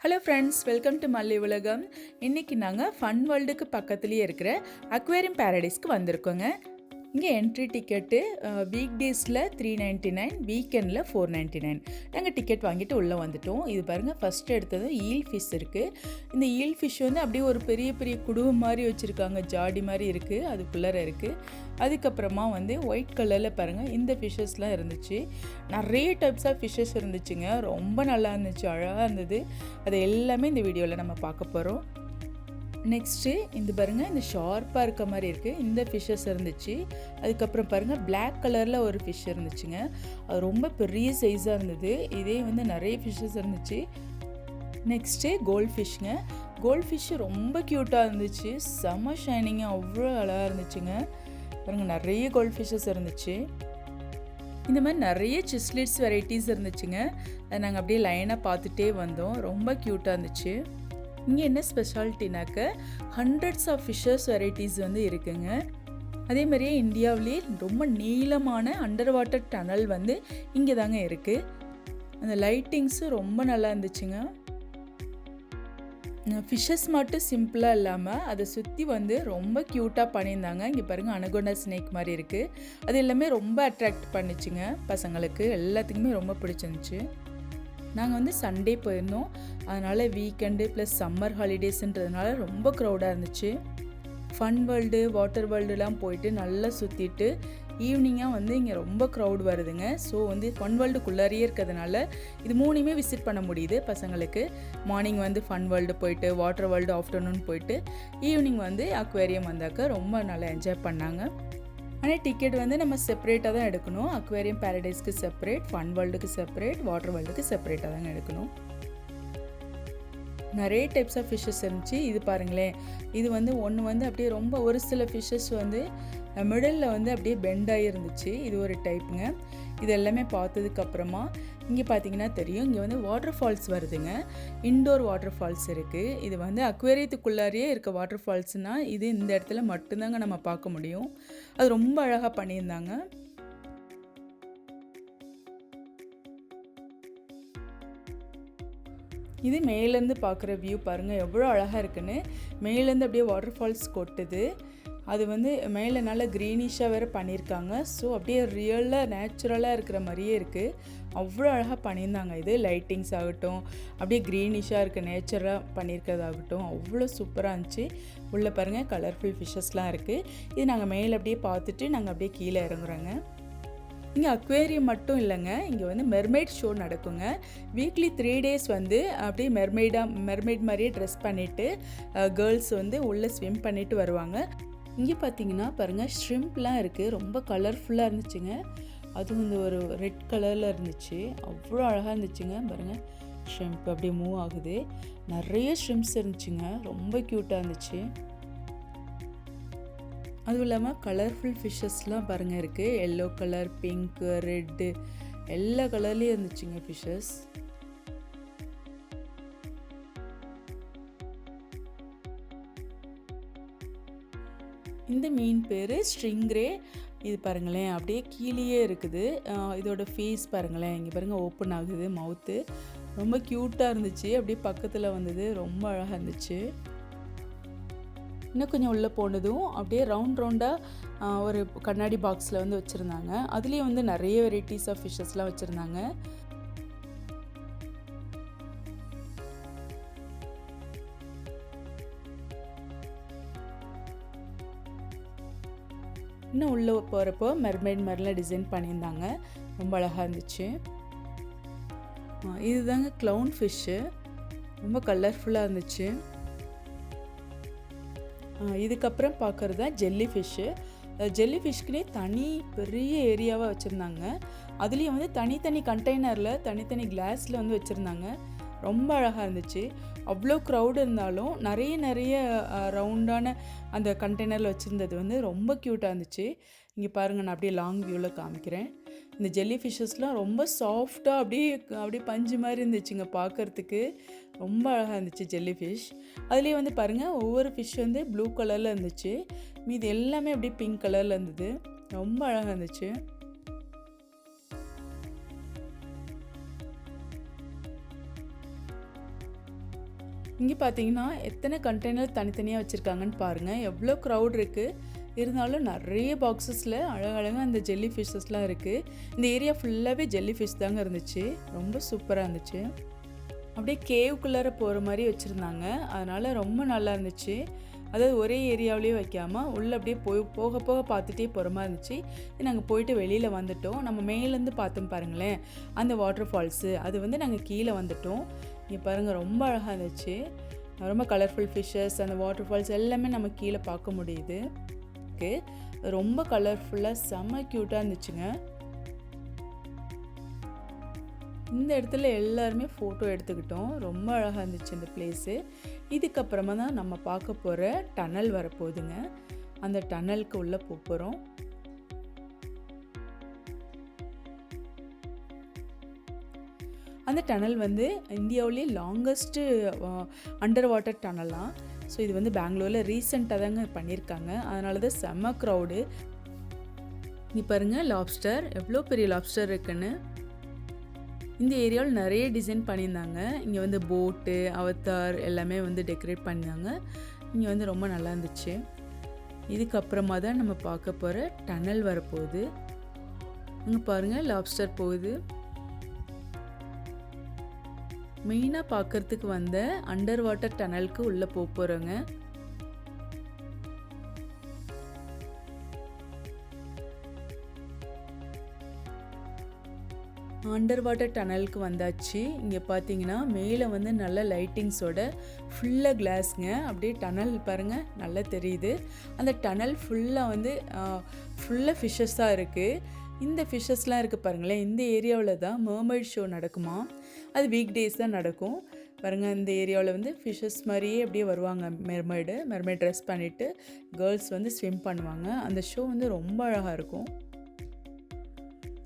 Hello friends, welcome to மல்லி உலகம். இன்றைக்கி நாங்கள் ஃபன் வேர்ல்டுக்கு பக்கத்துலேயே இருக்கிற அக்வேரியம் பேரடைஸ்க்கு வந்திருக்கோங்க. இங்கே என்ட்ரி டிக்கெட்டு வீக் டேஸில் 399, வீக்கெண்டில் 499. நாங்கள் டிக்கெட் வாங்கிட்டு உள்ளே வந்துட்டோம். இது பாருங்கள், ஃபஸ்ட்டு எடுத்தது ஈல் ஃபிஷ் இருக்குது. இந்த ஈல் ஃபிஷ் வந்து அப்படியே ஒரு பெரிய பெரிய குடுவை மாதிரி வச்சுருக்காங்க, ஜாடி மாதிரி இருக்குது, அதுக்குள்ளே இருக்குது. அதுக்கப்புறமா வந்து ஒயிட் கலரில் பாருங்கள் இந்த ஃபிஷ்ஷஸ்லாம் இருந்துச்சு. நிறைய டைப்ஸ் ஆஃப் ஃபிஷ்ஷஸ் இருந்துச்சுங்க. ரொம்ப நல்லா இருந்துச்சு, அழகாக இருந்தது. அது எல்லாமே இந்த வீடியோவில் நம்ம பார்க்க போகிறோம். நெக்ஸ்ட்டு இந்த பாருங்கள், இந்த ஷார்ப்பாக இருக்க மாதிரி இருக்குது, இந்த ஃபிஷ்ஷஸ் இருந்துச்சு. அதுக்கப்புறம் பாருங்கள், பிளாக் கலரில் ஒரு ஃபிஷ் இருந்துச்சுங்க. அது ரொம்ப பெரிய சைஸாக இருந்தது. இதே வந்து நிறைய ஃபிஷ்ஷஸ் இருந்துச்சு. நெக்ஸ்ட்டு கோல்ட் ஃபிஷ்ங்க. கோல்ட் ஃபிஷ்ஷு ரொம்ப க்யூட்டாக இருந்துச்சு, செம்ம ஷைனிங்காக அவ்வளோ அழகாக இருந்துச்சுங்க. பாருங்கள், நிறைய கோல்ட் ஃபிஷ்ஷஸ் இருந்துச்சு. இந்த மாதிரி நிறைய சிஸ்லிட்ஸ் வெரைட்டிஸ் இருந்துச்சுங்க. அதை நாங்கள் அப்படியே லைனாக பார்த்துட்டே வந்தோம். ரொம்ப க்யூட்டாக இருந்துச்சு. இங்கே என்ன ஸ்பெஷாலிட்டினாக்க ஹண்ட்ரட்ஸ் ஆஃப் ஃபிஷ்ஷஸ் வெரைட்டிஸ் வந்து இருக்குங்க. அதே மாதிரியே இந்தியாவிலேயே ரொம்ப நீளமான அண்டர் வாட்டர் டனல் வந்து இங்கே தாங்க இருக்குது. அந்த லைட்டிங்ஸும் ரொம்ப நல்லா இருந்துச்சுங்க. ஃபிஷ்ஷஸ் மட்டும் சிம்பிளாக இல்லாமல் அதை சுற்றி வந்து ரொம்ப க்யூட்டாக பண்ணியிருந்தாங்க. இங்கே பாருங்கள், அனகோண்டா ஸ்னேக் மாதிரி இருக்குது. அது எல்லாமே ரொம்ப அட்ராக்ட் பண்ணிச்சுங்க பசங்களுக்கு, எல்லாத்துக்குமே ரொம்ப பிடிச்சிருந்துச்சு. நாங்கள் வந்து சண்டே போயிருந்தோம், அதனால் வீக்கெண்டு ப்ளஸ் சம்மர் ஹாலிடேஸுன்றதுனால ரொம்ப க்ரௌடாக இருந்துச்சு. ஃபன் வேர்ல்டு, வாட்டர் வேர்ல்டுலாம் போயிட்டு நல்லா சுற்றிட்டு ஈவினிங்காக வந்து இங்கே ரொம்ப க்ரௌட் வருதுங்க. ஸோ வந்து ஃபன் வேர்ல்டுக்குள்ளாரியே இருக்கிறதுனால இது மூணுமே விசிட் பண்ண முடியுது பசங்களுக்கு. மார்னிங் வந்து ஃபன் வேர்ல்டு போயிட்டு, வாட்டர் வேர்ல்டு ஆஃப்டர்நூன் போயிட்டு, ஈவினிங் வந்து அக்வேரியம் வந்தாக்க ரொம்ப நல்லா என்ஜாய் பண்ணாங்க. ஆனால் டிக்கெட் வந்து நம்ம செப்பரேட்டாக தான் எடுக்கணும். அக்வேரியம் பேரடைஸ்க்கு செப்பரேட், ஃபன் வேர்ல்டுக்கு செப்பரேட், வாட்டர் வேர்ல்டுக்கு செப்பரேட்டாக தாங்க எடுக்கணும். நிறைய டைப்ஸ் ஆஃப் ஃபிஷ்ஷஸ் இருந்துச்சு. இது பாருங்களேன், இது வந்து ஒன்று வந்து அப்படியே ரொம்ப ஒரு சில ஃபிஷ்ஷஸ் வந்து மிடலில் வந்து அப்படியே பெண்டாகி இருந்துச்சு. இது ஒரு டைப்புங்க. இது எல்லாமே பார்த்ததுக்கப்புறமா இங்கே பார்த்தீங்கன்னா தெரியும், இங்கே வந்து வாட்டர் ஃபால்ஸ் வருதுங்க. இன்டோர் வாட்டர் ஃபால்ஸ் இருக்குது. இது வந்து அக்வேரியத்துக்குள்ளாரியே இருக்க வாட்டர் ஃபால்ஸ்னால் இது இந்த இடத்துல மட்டும்தாங்க நம்ம பார்க்க முடியும். அது ரொம்ப அழகாக பண்ணியிருந்தாங்க. இது மேலேருந்து பார்க்குற வியூ பாருங்கள், எவ்வளோ அழகாக இருக்குன்னு. மேலேருந்து அப்படியே வாட்டர் ஃபால்ஸ் கொட்டுது. அது வந்து மேலே நல்லா க்ரீனிஷாக வேறு பண்ணியிருக்காங்க. ஸோ அப்படியே ரியலாக நேச்சுரலாக இருக்கிற மாதிரியே இருக்குது. அவ்வளோ அழகாக பண்ணியிருந்தாங்க. இது லைட்டிங்ஸ் ஆகட்டும், அப்படியே க்ரீனிஷாக இருக்க நேச்சராக பண்ணியிருக்கிறதாகட்டும், அவ்வளோ சூப்பராக இருந்துச்சு. உள்ளே பாருங்கள், கலர்ஃபுல் ஃபிஷ்ஷஸ்லாம் இருக்குது. இது நாங்கள் மேலே அப்படியே பார்த்துட்டு நாங்கள் அப்படியே கீழே இறங்குறோங்க. இங்கே அக்வேரியம் மட்டும் இல்லைங்க, இங்கே வந்து மெர்மெய்ட் ஷோ நடக்குங்க. வீக்லி 3 days வந்து அப்படியே மெர்மெய்ட் மாதிரியே ட்ரெஸ் பண்ணிவிட்டு கேர்ள்ஸ் வந்து உள்ளே ஸ்விம் பண்ணிவிட்டு வருவாங்க. இங்கே பார்த்தீங்கன்னா பாருங்கள், ஷ்ரிம்ப்லாம் இருக்குது, ரொம்ப கலர்ஃபுல்லாக இருந்துச்சுங்க. அதுவும் இந்த ஒரு ரெட் கலரில் இருந்துச்சு, அவ்வளோ அழகாக இருந்துச்சுங்க. பாருங்கள், ஷ்ரிம்ப் அப்படியே மூவ் ஆகுது. நிறைய ஷ்ரிம்ப்ஸ் இருந்துச்சுங்க, ரொம்ப க்யூட்டாக இருந்துச்சு. அதுவும் இல்லாமல் கலர்ஃபுல் ஃபிஷ்ஷஸ்லாம் பாருங்கள் இருக்குது. எல்லோ கலர், பிங்க்கு, ரெட்டு, எல்லா கலர்லேயும் இருந்துச்சுங்க ஃபிஷ்ஷஸ். இந்த மீன் பேர் ஸ்ட்ரிங்ரே. இது பாருங்களேன், அப்படியே கீழேயே இருக்குது. இதோட ஃபேஸ் பாருங்களேன், இங்கே பாருங்கள், ஓப்பன் ஆகுது மவுத்து. ரொம்ப க்யூட்டாக இருந்துச்சு. அப்படியே பக்கத்தில் வந்தது, ரொம்ப அழகாக இருந்துச்சு. இன்னும் கொஞ்சம் உள்ளே போனதும் அப்படியே ரவுண்டாக ஒரு கண்ணாடி பாக்ஸில் வந்து வச்சுருந்தாங்க. அதுலேயும் வந்து நிறைய வெரைட்டிஸ் ஆஃப் ஃபிஷ்ஷஸ்லாம் வச்சுருந்தாங்க. இன்னும் உள்ளே போகிறப்போ மெர்மெய்ட் மாதிரிலாம் டிசைன் பண்ணியிருந்தாங்க, ரொம்ப அழகாக இருந்துச்சு. இதுதாங்க க்ளவுன் ஃபிஷ்ஷு, ரொம்ப கலர்ஃபுல்லாக இருந்துச்சு. இதுக்கப்புறம் பார்க்குறது தான் ஜெல்லி ஃபிஷ்ஷு. ஜெல்லி ஃபிஷ்க்குனே தனி பெரிய ஏரியாவாக வச்சுருந்தாங்க. அதுலேயும் வந்து தனித்தனி கண்டெய்னரில் தனித்தனி கிளாஸில் வந்து வச்சுருந்தாங்க. ரொம்ப அழகாக இருந்துச்சு. அவ்வளோ க்ரௌட் இருந்தாலும் நிறைய ரவுண்டான அந்த கண்டெய்னரில் வச்சுருந்தது வந்து ரொம்ப க்யூட்டாக இருந்துச்சு. இங்கே பாருங்கள், நான் அப்படியே லாங் வியூவில் காமிக்கிறேன். இந்த ஜெல்லி ஃபிஷ்ஷஸ்லாம் ரொம்ப சாஃப்டாக அப்படியே பஞ்சு மாதிரி இருந்துச்சுங்க பார்க்குறதுக்கு. ரொம்ப அழகாக இருந்துச்சு ஜெல்லி ஃபிஷ். அதுலேயே வந்து பாருங்கள், ஒவ்வொரு ஃபிஷ் வந்து ப்ளூ கலரில் இருந்துச்சு, மீது எல்லாமே அப்படியே பிங்க் கலரில் இருந்தது. ரொம்ப அழகாக இருந்துச்சு. இங்கே பார்த்தீங்கன்னா எத்தனை கண்டெய்னர் தனித்தனியாக வச்சுருக்காங்கன்னு பாருங்கள். எவ்வளோ க்ரௌட் இருக்குது. இருந்தாலும் நிறைய பாக்ஸஸில் அழகழகாக அந்த ஜெல்லி ஃபிஷ்ஷஸ்லாம் இருக்குது. இந்த ஏரியா ஃபுல்லாகவே ஜெல்லி ஃபிஷ் தாங்க இருந்துச்சு. ரொம்ப சூப்பராக இருந்துச்சு. அப்படியே கேவுக்குள்ளார போகிற மாதிரி வச்சுருந்தாங்க. அதனால் ரொம்ப நல்லா இருந்துச்சு. அதாவது ஒரே ஏரியாவிலேயே வைக்காமல் உள்ளே அப்படியே போக போக பார்த்துட்டே போகிற மாதிரி இருந்துச்சு. நாங்கள் போயிட்டு வெளியில் வந்துட்டோம். நம்ம மேலேருந்து பார்த்தோம் பாருங்களேன், அந்த வாட்டர் ஃபால்ஸு அது வந்து நாங்கள் கீழே வந்துட்டோம். இங்கே பாருங்கள் ரொம்ப அழகாக இருந்துச்சு. ரொம்ப கலர்ஃபுல் ஃபிஷ்ஷஸ், அந்த வாட்டர் ஃபால்ஸ் எல்லாமே நம்ம கீழே பார்க்க முடியுது. ரொம்ப கலர்ஃபுல்லாக செம்ம க்யூட்டாக இருந்துச்சுங்க. இந்த இடத்துல எல்லாருமே ஃபோட்டோ எடுத்துக்கிட்டோம். ரொம்ப அழகாக இருந்துச்சு இந்த பிளேஸு. இதுக்கப்புறமா தான் நம்ம பார்க்க போகிற டனல் வரப்போகுதுங்க. அந்த டனலுக்கு உள்ளே போகிறோம். அந்த டனல் வந்து இந்தியாவிலேயே லாங்கஸ்ட்டு அண்டர் வாட்டர் டனலாம். ஸோ இது வந்து பெங்களூரில் ரீசெண்டாக தாங்க பண்ணியிருக்காங்க. அதனால தான் செம்ம க்ரௌடு. நீ பாருங்கள் லாப்ஸ்டர், எவ்வளோ பெரிய லாப்ஸ்டர் இருக்குன்னு. இந்த ஏரியாவில் நிறைய டிசைன் பண்ணியிருந்தாங்க. இங்கே வந்து போட்டு, அவத்தார் எல்லாமே வந்து டெக்கரேட் பண்ணியிருந்தாங்க. இங்கே வந்து ரொம்ப நல்லா இருந்துச்சு. இதுக்கப்புறமா தான் நம்ம பார்க்க போகிற டனல் வரப்போகுது. இங்கே பாருங்கள் லாப்ஸ்டர் போகுது. மெயினாக பார்க்குறதுக்கு வந்த அண்டர் வாட்டர் டனலுக்கு உள்ளே போகிறோங்க. அண்டர் வாட்டர் டனலுக்கு வந்தாச்சு. இங்கே பார்த்தீங்கன்னா மேலே வந்து நல்ல லைட்டிங்ஸோட ஃபுல்லாக கிளாஸுங்க. அப்படியே டனல் பாருங்கள் நல்லா தெரியுது. அந்த டனல் ஃபுல்லாக வந்து ஃபுல்லாக ஃபிஷ்ஷஸாக இருக்குது. இந்த ஃபிஷ்ஷஸ்லாம் இருக்குது பாருங்களேன். இந்த ஏரியாவில் தான் மெர்மைட் ஷோ நடக்குமா. அது வீக் டேஸ் தான் நடக்கும் பாருங்கள். இந்த ஏரியாவில் வந்து ஃபிஷ்ஷஸ் மாதிரியே அப்படியே வருவாங்க. மெர்மைட் ட்ரெஸ் பண்ணிவிட்டு கேர்ள்ஸ் வந்து ஸ்விம் பண்ணுவாங்க. அந்த ஷோ வந்து ரொம்ப அழகாக இருக்கும்.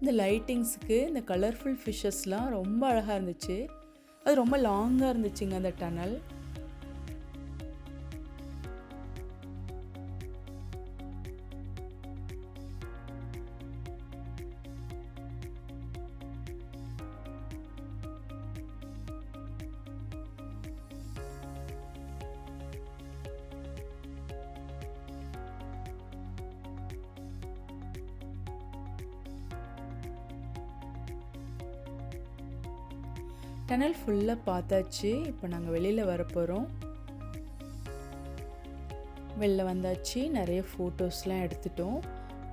இந்த லைட்டிங்ஸுக்கு இந்த கலர்ஃபுல் ஃபிஷ்ஷஸ்லாம் ரொம்ப அழகாக இருந்துச்சு. அது ரொம்ப லாங்காக இருந்துச்சுங்க அந்த டனல். டனல் ஃபுல்லாக பார்த்தாச்சு. இப்போ நாங்கள் வெளியில் வரப்போகிறோம். வெளில வந்தாச்சு. நிறைய ஃபோட்டோஸ்லாம் எடுத்துட்டோம்.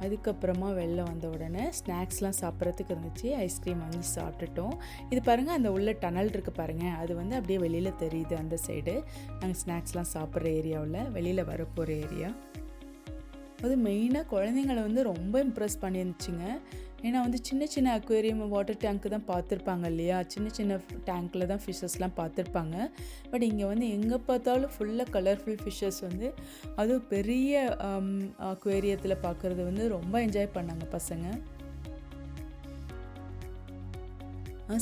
அதுக்கப்புறமா வெளில வந்த உடனே ஸ்நாக்ஸ்லாம் சாப்பிட்றதுக்கு இருந்துச்சு. ஐஸ்கிரீம் வாங்கி சாப்பிட்டுட்டோம். இது பாருங்கள், அந்த உள்ள டனல் இருக்குது பாருங்கள், அது வந்து அப்படியே வெளியில் தெரியுது. அந்த சைடு நாங்கள் ஸ்நாக்ஸ்லாம் சாப்பிட்ற ஏரியாவில் வெளியில் வரப்போகிற ஏரியா. அது மெயினாக குழந்தைங்களை வந்து ரொம்ப இம்ப்ரெஸ் பண்ணியிருந்துச்சுங்க. ஏன்னா வந்து சின்ன சின்ன அக்வேரியம் வாட்டர் டேங்க்கு தான் பார்த்துருப்பாங்க இல்லையா. சின்ன சின்ன டேங்க்கில் தான் ஃபிஷ்ஷஸ்லாம் பார்த்துருப்பாங்க. பட் இங்கே வந்து எங்கே பார்த்தாலும் ஃபுல்லாக கலர்ஃபுல் ஃபிஷ்ஷஸ் வந்து அதுவும் பெரிய அக்வேரியத்தில் பார்க்குறது வந்து ரொம்ப என்ஜாய் பண்ணாங்க பசங்க.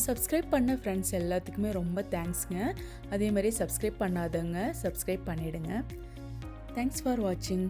சப்ஸ்கிரைப் பண்ண ஃப்ரெண்ட்ஸ் எல்லாத்துக்குமே ரொம்ப தேங்க்ஸ்ங்க. அதே மாதிரி சப்ஸ்கிரைப் பண்ணாதவங்க சப்ஸ்கிரைப் பண்ணிவிடுங்க. தேங்க்ஸ் ஃபார் வாட்சிங்.